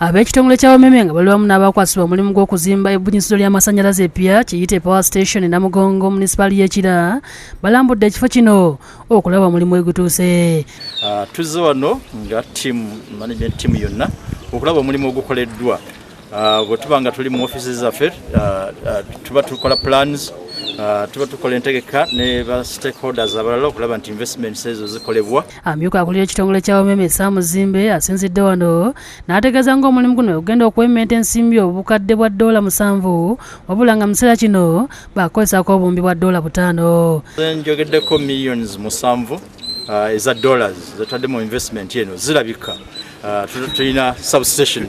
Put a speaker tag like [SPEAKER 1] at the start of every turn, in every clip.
[SPEAKER 1] Ab'ekitongole kya Wameme nga bali wamu n'abakwasibwa omulimu gw'okuzimba ebbunyiso ly'amasannyalaze eppya kiyite Power Station Namugongo Municipal y'Ekira balambudde ekifo kino okulaba omulimu egutuuse.
[SPEAKER 2] Tuzze wano nga management team yonna okulaba omulimu ogukoleddwa. Bwe tuba nga tuli mu offices zaffe tuba tukola plans, tuba tukola entegeka ne ba stakeholders abalala okulaba nti investments ezo zikolebwa.
[SPEAKER 1] Amyuka akulira ekitongole kya Wameme Muzimbe asinzidde wano n'ategeeza ng'omulimu guno ogenda okwementa ensimbi obukadde bwa $7 wabula nga mu kiseera kino bakozesako obumbi bwa $5.
[SPEAKER 2] Njogeddeko millions 7 eza dollars zetadde mu investment eno zirabika. Tulina substation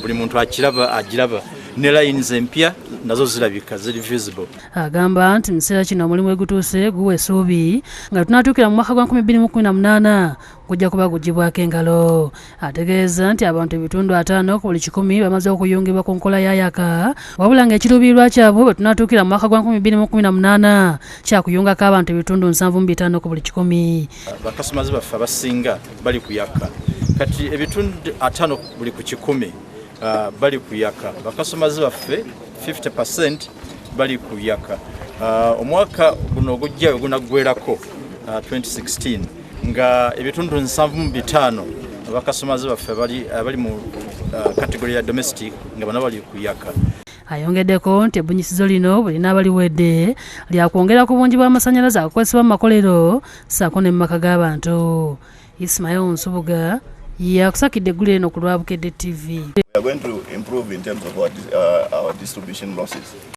[SPEAKER 2] buli muntu agiraba ne lines empya nazo zirabika ziri visible.
[SPEAKER 1] Agamba nti mu kiseera kino omulimu egutuuse guwa essuubi nga tunatuukira mu mwaka gwa 2018 gujja kuba gugibwako engalo. Ategeeza nti abantu ebitundu 5 ku buli 100 bamaze okuyungibwa ku nkola ya yaka wabula ng'ekiruubirirwa kyabwe bwe tunatuukira mu mwaka gwa 2018 kyakuyungako abantu ebitundu 7.5 ku buli 100.
[SPEAKER 2] Bakasitomazi baffe abasinga bali ku yaka kati ebitundu 5 buli ku 100 bali ku yaka. Bakasitomazi baffe 50% bali ku yaka. Omwaka guno ogujja gunaggwerako 2016 nga ebitundu 7.5 abakasitomazi baffe abali mu kategori ya domestic nga bano bali ku yaka.
[SPEAKER 1] Ayongeddeko nti ebbunyisizo lino bwe linaabaliwedde lyakwongera ku bungi bw'amasannyalaze agakozesebwa mu makolero ssaako ne mu maka g'abantu. Ismail Nsubuga yakusakidde eggulu eno ku Lwabukedde TV.
[SPEAKER 3] We are going to improve in terms of our distribution losses.